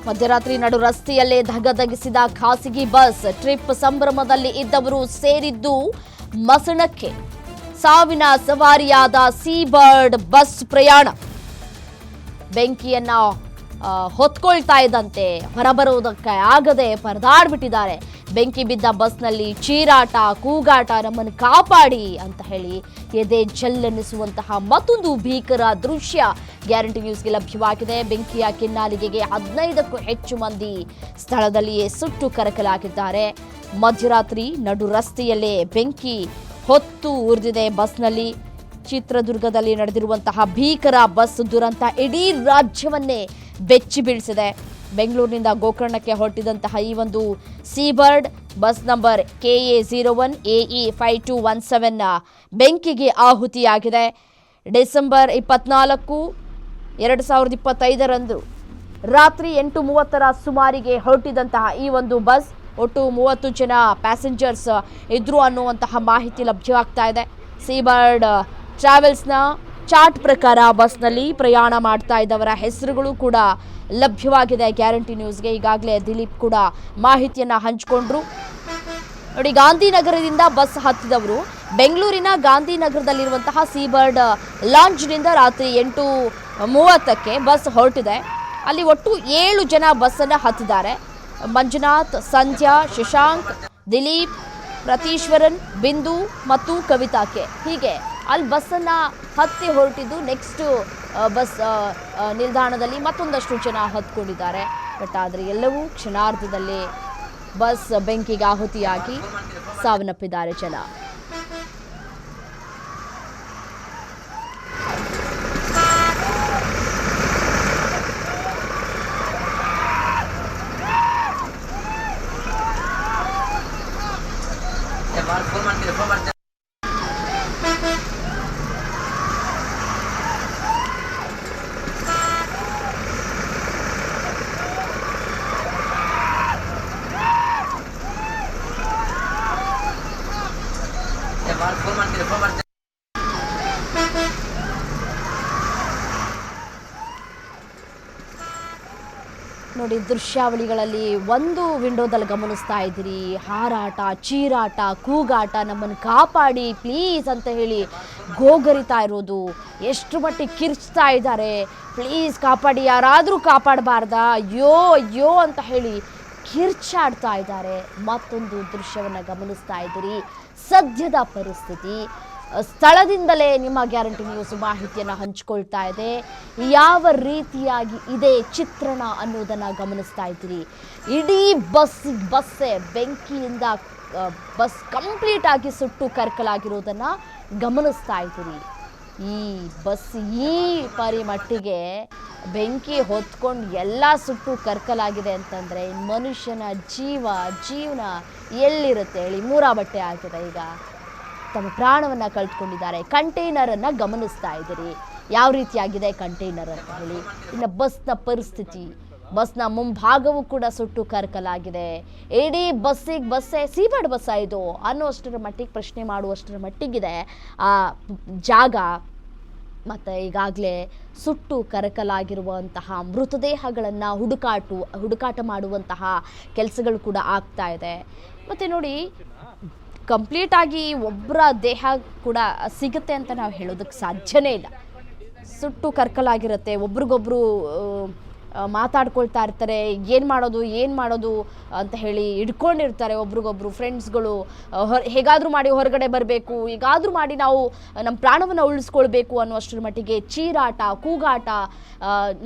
ಮಧ್ಯರಾತ್ರಿ ನಡು ರಸ್ತೆಯಲ್ಲೇ ಧಗಧಗಿಸಿದ ಖಾಸಗಿ ಬಸ್. ಟ್ರಿಪ್ ಸಂಭ್ರಮದಲ್ಲಿ ಇದ್ದವರು ಸೇರಿದ್ದು ಮಸಣಕ್ಕೆ. ಸಾವಿನ ಸವಾರಿಯಾದ ಸೀಬರ್ಡ್ ಬಸ್ ಪ್ರಯಾಣ. ಬೆಂಕಿಯನ್ನ ಹೊತ್ಕೊಳ್ತಾ ಇದ್ದಂತೆ ಹೊರಬರುವುದಕ್ಕೆ ಆಗದೆ ಪರದಾಡ್ಬಿಟ್ಟಿದ್ದಾರೆ. ಬೆಂಕಿ ಬಿದ್ದ ಬಸ್ನಲ್ಲಿ ಚೀರಾಟ, ಕೂಗಾಟ, ನಮ್ಮನ್ನು ಕಾಪಾಡಿ ಅಂತ ಹೇಳಿ ಎದೆ ಜಲ್ಲೆನ್ನಿಸುವಂತಹ ಮತ್ತೊಂದು ಭೀಕರ ದೃಶ್ಯ ಗ್ಯಾರಂಟಿ ನ್ಯೂಸ್ಗೆ ಲಭ್ಯವಾಗಿದೆ. ಬೆಂಕಿಯ ಕಿನ್ನಾಲಿಗೆಗೆ 15ಕ್ಕೂ ಹೆಚ್ಚು ಮಂದಿ ಸ್ಥಳದಲ್ಲಿಯೇ ಸುಟ್ಟು ಕರಕಲಾಗಿದ್ದಾರೆ. ಮಧ್ಯರಾತ್ರಿ ನಡು ರಸ್ತೆಯಲ್ಲೇ ಬೆಂಕಿ ಹೊತ್ತು ಉರಿದಿದೆ ಬಸ್ನಲ್ಲಿ. ಚಿತ್ರದುರ್ಗದಲ್ಲಿ ನಡೆದಿರುವಂತಹ ಭೀಕರ ಬಸ್ ದುರಂತ ಇಡೀ ರಾಜ್ಯವನ್ನೇ ಬೆಚ್ಚಿ ಬೀಳಿಸಿದೆ. ಬೆಂಗಳೂರಿನಿಂದ ಗೋಕರ್ಣಕ್ಕೆ ಹೊರಟಿದಂತಹ ಈ ಒಂದು Seabird bus number KA01 AE 5217 ಬೆಂಕಿಗೆ ಆಹುತಿಯಾಗಿದೆ. ಡಿಸೆಂಬರ್ 24, 2025 ರಾತ್ರಿ 8:30 ಸುಮಾರಿಗೆ ಹೊರಟಿದಂತಹ ಈ ಒಂದು ಬಸ್ ಒಟ್ಟು 30 ಜನ ಪ್ಯಾಸೆಂಜರ್ಸ್ ಇದ್ರು ಅನ್ನುವಂತಹ ಮಾಹಿತಿ ಲಭ್ಯವಾಗ್ತಾ ಇದೆ. ಸೀಬರ್ಡ್ ಟ್ರಾವೆಲ್ಸ್ನ ಚಾರ್ಟ್ ಪ್ರಕಾರ ಬಸ್ನಲ್ಲಿ ಪ್ರಯಾಣ ಮಾಡ್ತಾ ಇದ್ದವರ ಹೆಸರುಗಳು ಕೂಡ ಲಭ್ಯವಾಗಿದೆ ಗ್ಯಾರಂಟಿ ನ್ಯೂಸ್ಗೆ. ಈಗಾಗಲೇ ದಿಲೀಪ್ ಕೂಡ ಮಾಹಿತಿಯನ್ನು ಹಂಚಿಕೊಂಡ್ರು. ನೋಡಿ, ಗಾಂಧಿನಗರದಿಂದ ಬಸ್ ಹತ್ತಿದವರು ಬೆಂಗಳೂರಿನ ಗಾಂಧಿನಗರದಲ್ಲಿರುವಂತಹ ಸೀಬರ್ಡ್ ಲಾಂಜ್ನಿಂದ ರಾತ್ರಿ 8:30ಕ್ಕೆ ಬಸ್ ಹೊರಟಿದೆ. ಅಲ್ಲಿ ಒಟ್ಟು 7 ಜನ ಬಸ್ಸನ್ನು ಹತ್ತಿದ್ದಾರೆ. ಮಂಜುನಾಥ್, ಸಂಧ್ಯಾ, ಶಶಾಂಕ್, ದಿಲೀಪ್, ಪ್ರತೀಶ್ವರನ್, ಬಿಂದು ಮತ್ತು ಕವಿತಾಕೆ. ಹೀಗೆ ಅಲ್ಲಿ ಬಸ್ಸನ್ನು ಹತ್ತಿ ಹೊರಟಿದ್ದು. ನೆಕ್ಸ್ಟ್ ಬಸ್ ನಿಲ್ದಾಣದಲ್ಲಿ ಮತ್ತೊಂದಷ್ಟು ಜನ ಹತ್ಕೊಂಡಿದ್ದಾರೆ. ಬಟ್ ಆದರೆ ಎಲ್ಲವೂ ಕ್ಷಣಾರ್ಧದಲ್ಲೇ ಬಸ್ ಬೆಂಕಿಗೆ ಆಹುತಿಯಾಗಿ ಸಾವನ್ನಪ್ಪಿದ್ದಾರೆ ಜನ. ನೋಡಿ, ದೃಶ್ಯಾವಳಿಗಳಲ್ಲಿ ಒಂದು ವಿಂಡೋದಲ್ಲಿ ಗಮನಿಸ್ತಾ ಇದ್ದೀರಿ ಹಾರಾಟ, ಚೀರಾಟ, ಕೂಗಾಟ, ನಮ್ಮನ್ನು ಕಾಪಾಡಿ ಪ್ಲೀಸ್ ಅಂತ ಹೇಳಿ ಗೋಗರಿತಾ ಇರೋದು. ಎಷ್ಟು ಮಟ್ಟಿಗೆ ಕಿರ್ಚ್ತಾ ಇದ್ದಾರೆ, ಪ್ಲೀಸ್ ಕಾಪಾಡಿ, ಯಾರಾದರೂ ಕಾಪಾಡಬಾರ್ದಾ, ಅಯ್ಯೋ ಅಯ್ಯೋ ಅಂತ ಹೇಳಿ ಕಿರ್ಚಾಡ್ತಾ ಇದ್ದಾರೆ. ಮತ್ತೊಂದು ದೃಶ್ಯವನ್ನು ಗಮನಿಸ್ತಾ ಇದ್ದೀರಿ. ಸದ್ಯದ ಪರಿಸ್ಥಿತಿ ಸ್ಥಳದಿಂದಲೇ ನಿಮ್ಮ ಗ್ಯಾರಂಟಿ ನ್ಯೂಸ್ ಮಾಹಿತಿಯನ್ನು ಹಂಚಿಕೊಳ್ತಾ ಇದೆ. ಯಾವ ರೀತಿಯಾಗಿ ಇದೆ ಚಿತ್ರಣ ಅನ್ನೋದನ್ನು ಗಮನಿಸ್ತಾ ಇದ್ದೀರಿ. ಇಡೀ ಬಸ್ಸೇ ಬೆಂಕಿಯಿಂದ ಬಸ್ ಕಂಪ್ಲೀಟ್ ಆಗಿ ಸುಟ್ಟು ಕರಕಲಾಗಿರೋದನ್ನು ಗಮನಿಸ್ತಾ ಇದ್ದೀರಿ. ಈ ಬಸ್ ಈ ಮಟ್ಟಿಗೆ ಬೆಂಕಿ ಹೊತ್ಕೊಂಡು ಎಲ್ಲ ಸುಟ್ಟು ಕರಕಲಾಗಿದೆ ಅಂತಂದರೆ ಮನುಷ್ಯನ ಜೀವನ ಎಲ್ಲಿರುತ್ತೆ ಹೇಳಿ? ಮೂರಾ ಬಟ್ಟೆ ಆಗಿದೆ. ಈಗ ತಮ್ಮ ಪ್ರಾಣವನ್ನು ಕಳೆದುಕೊಂಡಿದ್ದಾರೆ. ಕಂಟೈನರನ್ನು ಗಮನಿಸ್ತಾ ಇದ್ದೀರಿ, ಯಾವ ರೀತಿಯಾಗಿದೆ ಕಂಟೈನರ್ ಅಂತ ಹೇಳಿ. ಇನ್ನು ಬಸ್ನ ಪರಿಸ್ಥಿತಿ, ಬಸ್ನ ಮುಂಭಾಗವೂ ಕೂಡ ಸುಟ್ಟು ಕರಕಲಾಗಿದೆ. ಇಡೀ ಬಸ್ಸೇ ಸೀಬರ್ಡ್ ಬಸ್ಸ ಇದು ಅನ್ನೋಷ್ಟರ ಮಟ್ಟಿಗೆ ಪ್ರಶ್ನೆ ಮಾಡುವಷ್ಟರ ಮಟ್ಟಿಗಿದೆ ಆ ಜಾಗ. ಮತ್ತು ಈಗಾಗಲೇ ಸುಟ್ಟು ಕರಕಲಾಗಿರುವಂತಹ ಮೃತದೇಹಗಳನ್ನು ಹುಡುಕಾಟ ಮಾಡುವಂತಹ ಕೆಲಸಗಳು ಕೂಡ ಆಗ್ತಾ ಇದೆ. ಮತ್ತು ನೋಡಿ, ಕಂಪ್ಲೀಟಾಗಿ ಒಬ್ಬರ ದೇಹ ಕೂಡ ಸಿಗುತ್ತೆ ಅಂತ ನಾವು ಹೇಳೋದಕ್ಕೆ ಸಾಧ್ಯನೇ ಇಲ್ಲ. ಸುಟ್ಟು ಕರ್ಕಲಾಗಿರುತ್ತೆ. ಒಬ್ರಿಗೊಬ್ರು ಮಾತಾಡ್ಕೊಳ್ತಾ ಇರ್ತಾರೆ, ಏನು ಮಾಡೋದು ಅಂತ ಹೇಳಿ ಹಿಡ್ಕೊಂಡಿರ್ತಾರೆ ಒಬ್ರಿಗೊಬ್ರು. ಫ್ರೆಂಡ್ಸ್ಗಳು ಹೇಗಾದರೂ ಮಾಡಿ ಹೊರಗಡೆ ಬರಬೇಕು, ಹೇಗಾದರೂ ಮಾಡಿ ನಾವು ನಮ್ಮ ಪ್ರಾಣವನ್ನು ಉಳಿಸ್ಕೊಳ್ಬೇಕು ಅನ್ನುವಷ್ಟರ ಮಟ್ಟಿಗೆ ಚೀರಾಟ, ಕೂಗಾಟ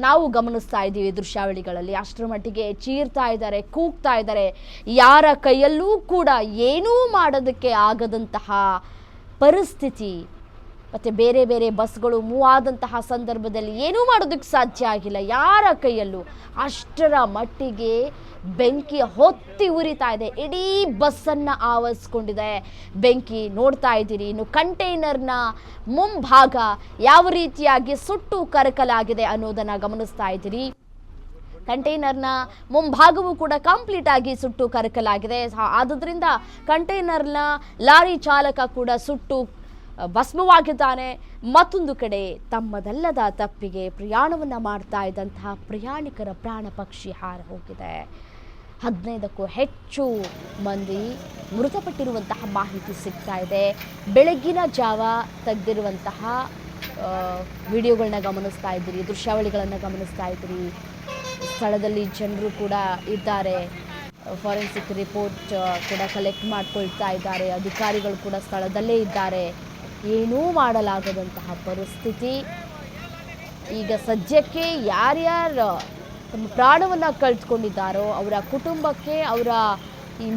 ನಾವು ಗಮನಿಸ್ತಾ ಇದ್ದೀವಿ ದೃಶ್ಯಾವಳಿಗಳಲ್ಲಿ. ಅಷ್ಟರ ಮಟ್ಟಿಗೆ ಚೀರ್ತಾ ಇದ್ದಾರೆ, ಕೂಗ್ತಾ ಇದ್ದಾರೆ. ಯಾರ ಕೈಯಲ್ಲೂ ಕೂಡ ಏನೂ ಮಾಡೋದಕ್ಕೆ ಆಗದಂತಹ ಪರಿಸ್ಥಿತಿ. ಮತ್ತು ಬೇರೆ ಬೇರೆ ಬಸ್ಗಳು ಮೂವ್ ಆದಂತಹ ಸಂದರ್ಭದಲ್ಲಿ ಏನೂ ಮಾಡೋದಕ್ಕೆ ಸಾಧ್ಯ ಆಗಿಲ್ಲ ಯಾರ ಕೈಯಲ್ಲೂ. ಅಷ್ಟರ ಮಟ್ಟಿಗೆ ಬೆಂಕಿ ಹೊತ್ತಿ ಉರಿತಾ ಇದೆ. ಇಡೀ ಬಸ್ಸನ್ನು ಆವರಿಸ್ಕೊಂಡಿದೆ ಬೆಂಕಿ. ನೋಡ್ತಾ ಇದ್ದೀರಿ. ಇನ್ನು ಕಂಟೈನರ್ನ ಮುಂಭಾಗ ಯಾವ ರೀತಿಯಾಗಿ ಸುಟ್ಟು ಕರಕಲಾಗಿದೆ ಅನ್ನೋದನ್ನು ಗಮನಿಸ್ತಾ ಇದ್ದೀರಿ. ಕಂಟೈನರ್ನ ಮುಂಭಾಗವೂ ಕೂಡ ಕಂಪ್ಲೀಟ್ ಆಗಿ ಸುಟ್ಟು ಕರಕಲಾಗಿದೆ. ಆದುದರಿಂದ ಕಂಟೈನರ್ನ ಲಾರಿ ಚಾಲಕ ಕೂಡ ಸುಟ್ಟು ಭಸ್ಮವಾಗಿದ್ದಾನೆ. ಮತ್ತೊಂದು ಕಡೆ ತಮ್ಮದಲ್ಲದ ತಪ್ಪಿಗೆ ಪ್ರಯಾಣವನ್ನು ಮಾಡ್ತಾ ಇದ್ದಂತಹ ಪ್ರಯಾಣಿಕರ ಪ್ರಾಣ ಪಕ್ಷಿ ಹಾರಿ ಹೋಗಿದೆ. 15ಕ್ಕೂ ಹೆಚ್ಚು ಮಂದಿ ಮೃತಪಟ್ಟಿರುವಂತಹ ಮಾಹಿತಿ ಸಿಗ್ತಾ ಇದೆ. ಬೆಳಗ್ಗಿನ ಜಾವ ತೆಗೆದಿರುವಂತಹ ವಿಡಿಯೋಗಳನ್ನ ಗಮನಿಸ್ತಾ ಇದ್ದೀರಿ, ದೃಶ್ಯಾವಳಿಗಳನ್ನು ಗಮನಿಸ್ತಾ ಇದ್ದೀರಿ. ಸ್ಥಳದಲ್ಲಿ ಜನರು ಕೂಡ ಇದ್ದಾರೆ, ಫಾರೆನ್ಸಿಕ್ ರಿಪೋರ್ಟ್ ಕೂಡ ಕಲೆಕ್ಟ್ ಮಾಡ್ಕೊಳ್ತಾ ಇದ್ದಾರೆ, ಅಧಿಕಾರಿಗಳು ಕೂಡ ಸ್ಥಳದಲ್ಲೇ ಇದ್ದಾರೆ. ಏನೂ ಮಾಡಲಾಗದಂತಹ ಪರಿಸ್ಥಿತಿ. ಈಗ ಸದ್ಯಕ್ಕೆ ಯಾರ್ಯಾರು ತಮ್ಮ ಪ್ರಾಣವನ್ನು ಕಳೆದುಕೊಂಡಿದ್ದಾರೋ ಅವರ ಕುಟುಂಬಕ್ಕೆ, ಅವರ ಈ